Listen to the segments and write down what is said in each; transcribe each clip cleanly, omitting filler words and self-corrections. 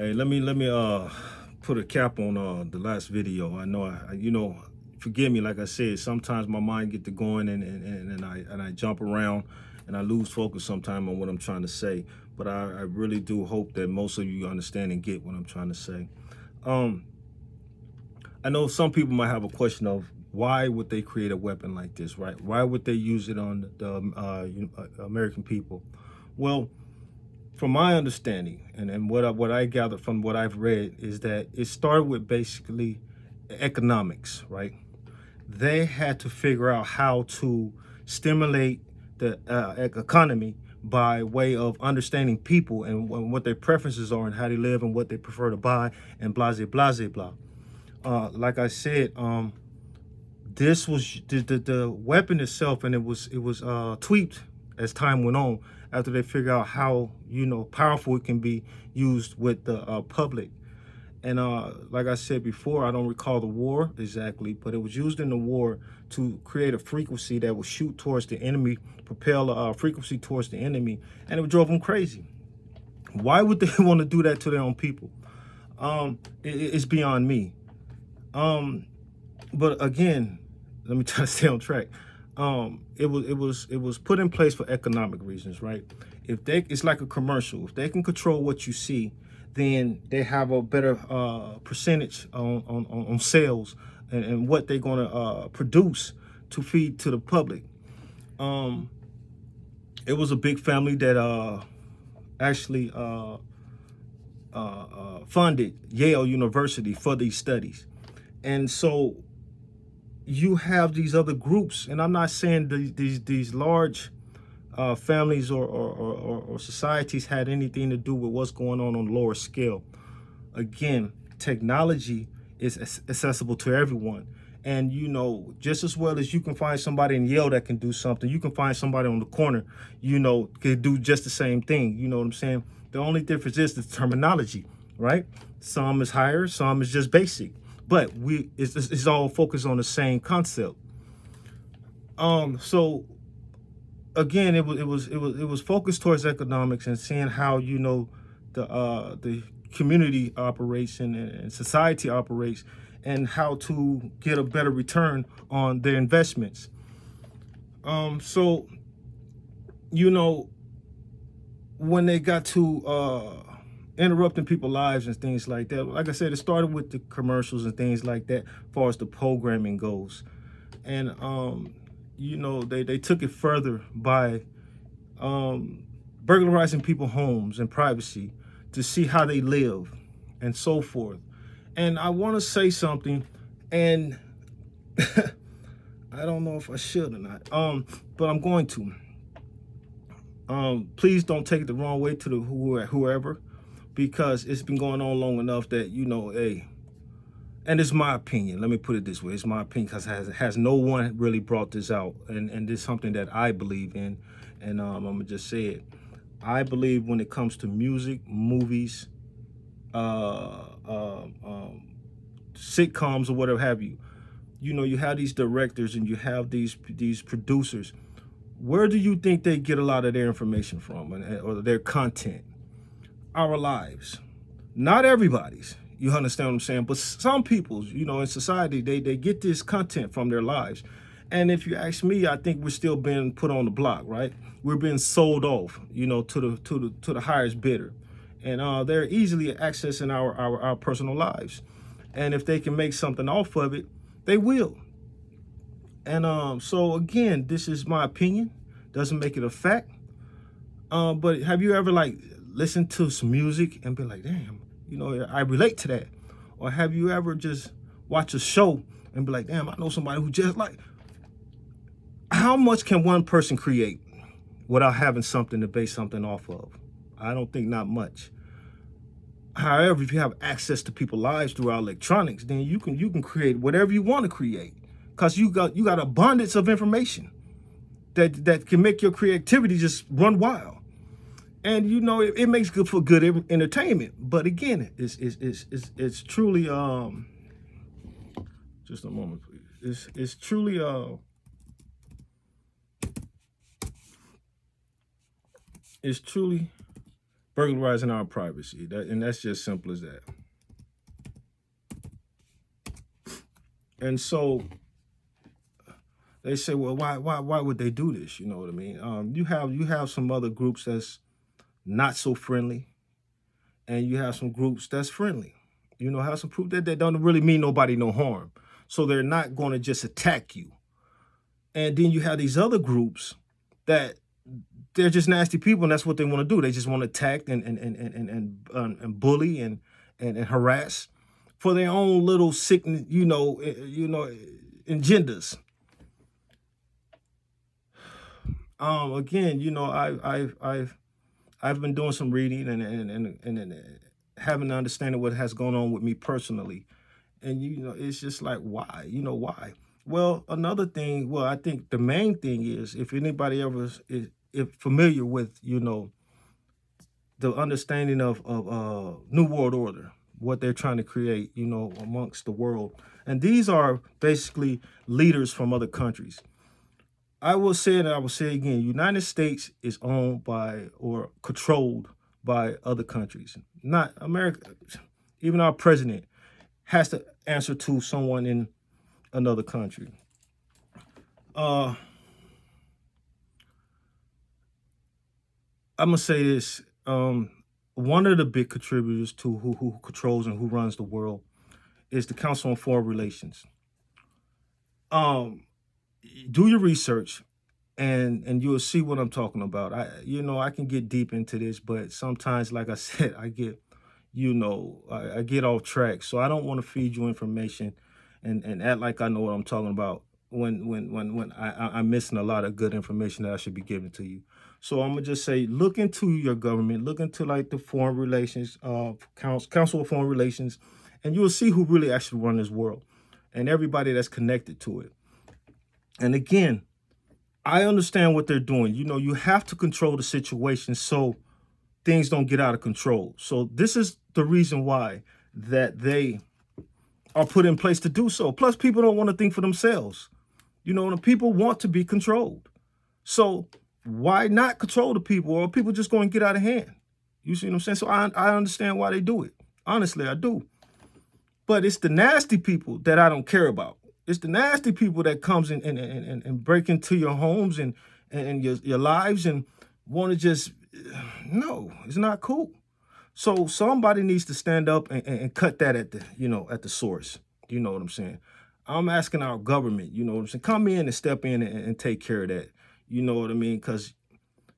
Hey, let me put a cap on the last video. I know forgive me, like I said, sometimes my mind get to going and I jump around and I lose focus sometime on what I'm trying to say. But I really do hope that most of you understand and get what I'm trying to say. Um, I know some people might have a question of why would they create a weapon like this, right? Why would they use it on the American people? Well, from my understanding and what I gathered from what I've read is that it started with basically economics, right? They had to figure out how to stimulate the economy by way of understanding people and what their preferences are and how they live and what they prefer to buy and blah blah blah blah. Like I said, this was the weapon itself, and it was tweaked as time went on after they figure out how powerful it can be used with the public. And like I said before, I don't recall the war exactly, but it was used in the war to create a frequency that would shoot towards the enemy, propel a frequency towards the enemy, and it drove them crazy. Why would they want to do that to their own people? It's beyond me. Um, but again, let me try to stay on track. It was put in place for economic reasons, right? It's like a commercial. If they can control what you see, then they have a better percentage on sales and what they're going to produce to feed to the public. Um, it was a big family that actually funded Yale University for these studies, and so you have these other groups, and I'm not saying these large families or societies had anything to do with what's going on a lower scale. Again, technology is accessible to everyone. And just as well as you can find somebody in Yale that can do something, you can find somebody on the corner, can do just the same thing. You know what I'm saying? The only difference is the terminology, right? Some is higher, some is just basic. But it's all focused on the same concept. So again, it was focused towards economics and seeing how the community operates and society operates and how to get a better return on their investments. So when they got to interrupting people's lives and things like that, like I said, it started with the commercials and things like that, as far as the programming goes. And they took it further by burglarizing people's homes and privacy to see how they live and so forth. And I want to say something, and I don't know if I should or not, but I'm going to. Please don't take it the wrong way to the whoever, because it's been going on long enough that hey. And it's my opinion. Let me put it this way: it's my opinion because has no one really brought this out, and this is something that I believe in, and I'm gonna just say it. I believe when it comes to music, movies, sitcoms, or whatever have you, you have these directors and you have these producers. Where do you think they get a lot of their information from, or their content? Our lives, not everybody's. You understand what I'm saying? But some people, in society, they get this content from their lives. And if you ask me, I think we're still being put on the block, right? We're being sold off, to the highest bidder, and they're easily accessing our personal lives. And if they can make something off of it, they will. And so again, this is my opinion. Doesn't make it a fact. But have you ever listened to some music and be like, damn, I relate to that? Or have you ever just watch a show and be like, damn, I know somebody who just like? How much can one person create without having something to base something off of? I don't think not much. However, if you have access to people's lives through our electronics, then you can create whatever you want to create, because you got abundance of information that can make your creativity just run wild. And it makes good for good entertainment. But again, it's truly just a moment, please. It's truly burglarizing our privacy. And that's just simple as that. And so they say, well, why would they do this? You know what I mean? You have some other groups that's not so friendly, and you have some groups that's friendly. You know, have some proof that don't really mean nobody no harm. So they're not going to just attack you. And then you have these other groups that they're just nasty people, and that's what they want to do. They just want to attack and bully and harass for their own little sick, agendas. Again, I've been doing some reading and having an understanding what has gone on with me personally, and it's just like, why? Why? Well, another thing. Well, I think the main thing is, if anybody ever is if familiar with the understanding of New World Order, what they're trying to create, amongst the world, and these are basically leaders from other countries. I will say it, and I will say it again. United States is owned by or controlled by other countries, not America. Even our president has to answer to someone in another country. I'm gonna say this. One of the big contributors to who controls and who runs the world is the Council on Foreign Relations. Um, do your research, and you'll see what I'm talking about. I can get deep into this, but sometimes, like I said, I get off track. So I don't want to feed you information and act like I know what I'm talking about when I'm missing a lot of good information that I should be giving to you. So I'm gonna just say, look into your government, look into like the foreign relations, Council of Foreign Relations, and you will see who really actually run this world and everybody that's connected to it. And again, I understand what they're doing. You have to control the situation so things don't get out of control. So this is the reason why that they are put in place to do so. Plus, people don't want to think for themselves. The people want to be controlled. So why not control the people, or people just going to get out of hand? You see what I'm saying? So I understand why they do it. Honestly, I do. But it's the nasty people that I don't care about. It's the nasty people that comes in and break into your homes and your lives and want to just, no, it's not cool. So somebody needs to stand up and cut that at the source. You know what I'm saying? I'm asking our government, you know what I'm saying, come in and step in and take care of that. You know what I mean? Because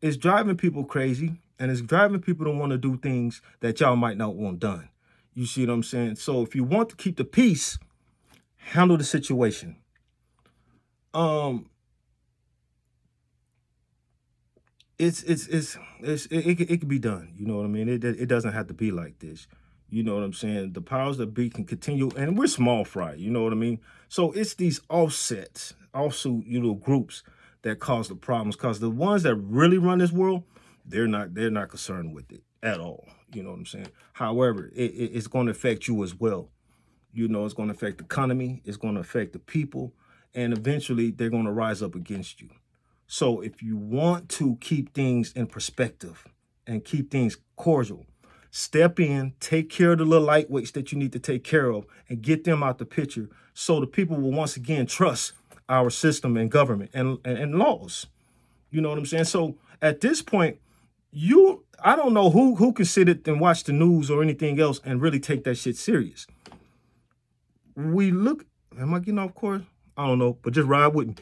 it's driving people crazy, and it's driving people to want to do things that y'all might not want done. You see what I'm saying? So if you want to keep the peace, handle the situation. It can be done. You know what I mean? It doesn't have to be like this. You know what I'm saying? The powers that be can continue, and we're small fry. You know what I mean? So it's these offsets, also groups that cause the problems. Because the ones that really run this world, they're not concerned with it at all. You know what I'm saying? However, it's going to affect you as well. It's going to affect the economy. It's going to affect the people, and eventually they're going to rise up against you. So if you want to keep things in perspective and keep things cordial, step in, take care of the little lightweights that you need to take care of, and get them out the picture so the people will once again trust our system and government and laws. You know what I'm saying? So at this point, I don't know who can sit it and watch the news or anything else and really take that shit serious. Am I getting off course? I don't know, but just ride with me.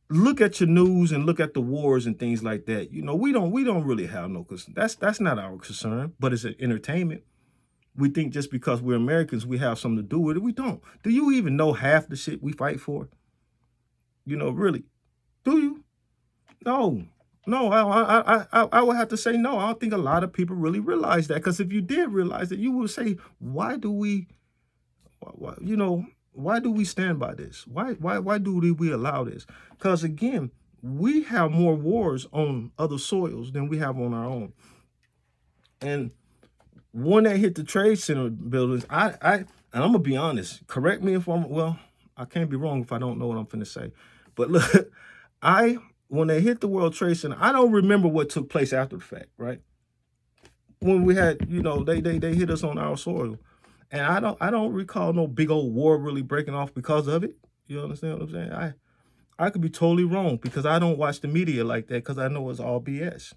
Look at your news and look at the wars and things like that. We don't really have no concern. That's not our concern, but it's an entertainment. We think just because we're Americans, we have something to do with it. We don't. Do you even know half the shit we fight for? Really? Do you? No. I would have to say no. I don't think a lot of people really realize that. Because if you did realize that, you would say, why do we stand by this? Why do we allow this? Because again, we have more wars on other soils than we have on our own. And when they hit the Trade Center buildings, and I'm gonna be honest. Correct me if I can't be wrong if I don't know what I'm finna say. But look, I when they hit the World Trade Center, I don't remember what took place after the fact, right? When we had, they hit us on our soil. And I don't recall no big old war really breaking off because of it. You understand what I'm saying? I could be totally wrong because I don't watch the media like that because I know it's all BS.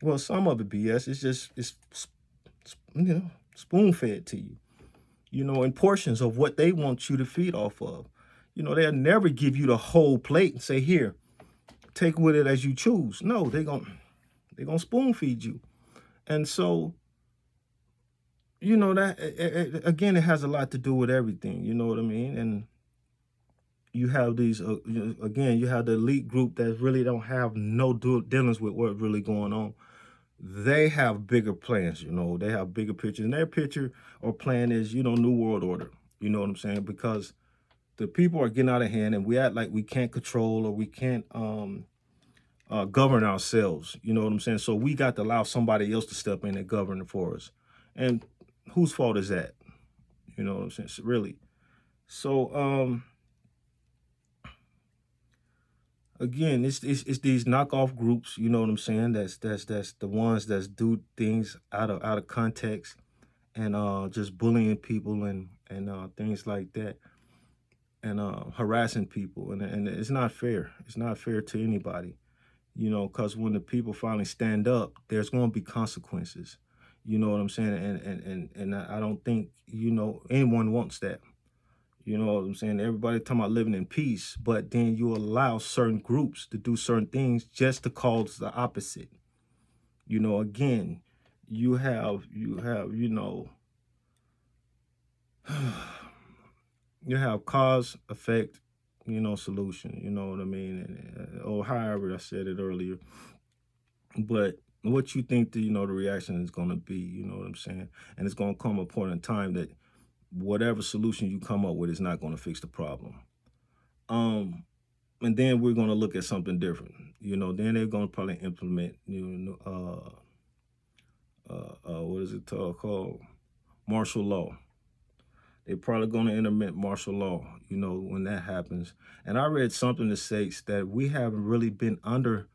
Well, some of it BS. It's spoon fed to you, in portions of what they want you to feed off of. They'll never give you the whole plate and say, here, take with it as you choose. No, they're gonna spoon feed you. And so, that again, it has a lot to do with everything. You know what I mean? And you have these again, you have the elite group that really don't have no dealings with what's really going on. They have bigger plans. They have bigger pictures, and their picture or plan is New World Order. You know what I'm saying? Because the people are getting out of hand, and we act like we can't control or we can't govern ourselves. You know what I'm saying? So we got to allow somebody else to step in and govern for us. And whose fault is that? You know what I'm saying? So really. So again, it's these knockoff groups. You know what I'm saying? That's the ones that do things out of context and just bullying people and things like that, and harassing people, and it's not fair. It's not fair to anybody. Because when the people finally stand up, there's going to be consequences. You know what I'm saying? And I don't think, anyone wants that. You know what I'm saying? Everybody talking about living in peace, but then you allow certain groups to do certain things just to cause the opposite. Again, you have, you have cause, effect, solution, you know what I mean? Or however I said it earlier. But what you think the reaction is going to be, you know what I'm saying? And it's going to come a point in time that whatever solution you come up with is not going to fix the problem. And then we're going to look at something different. Then they're going to probably implement, what is it called? Martial law. They're probably going to implement martial law, when that happens. And I read something that states that we have been under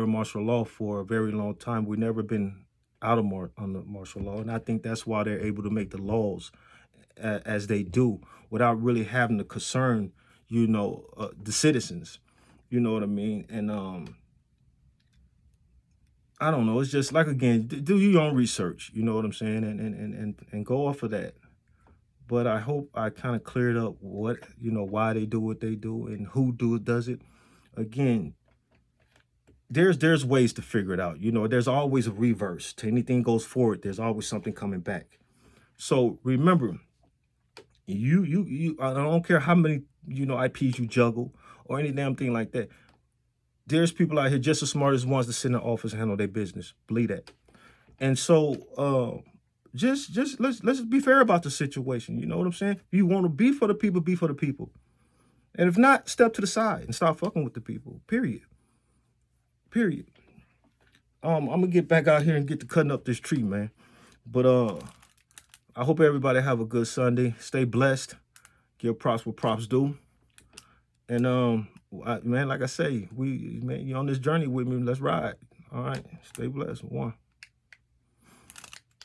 martial law for a very long time. We've never been out of under martial law. And I think that's why they're able to make the laws as they do without really having to concern, the citizens. You know what I mean? And I don't know. It's just like, again, do your own research. You know what I'm saying? And go off of that. But I hope I kind of cleared up what, why they do what they do and who does it. Again, there's ways to figure it out. There's always a reverse. To anything goes forward, there's always something coming back. So remember, I don't care how many, IPs you juggle or any damn thing like that. There's people out here just as smart as ones that sit in the office and handle their business. Believe that. And so, just let's be fair about the situation. You know what I'm saying? If you want to be for the people, be for the people. And if not, step to the side and stop fucking with the people. Period. I'm gonna get back out here and get to cutting up this tree, man. But I hope everybody have a good Sunday. Stay blessed. Give props what props do. And man, like I say, you're on this journey with me. Let's ride. All right. Stay blessed. One.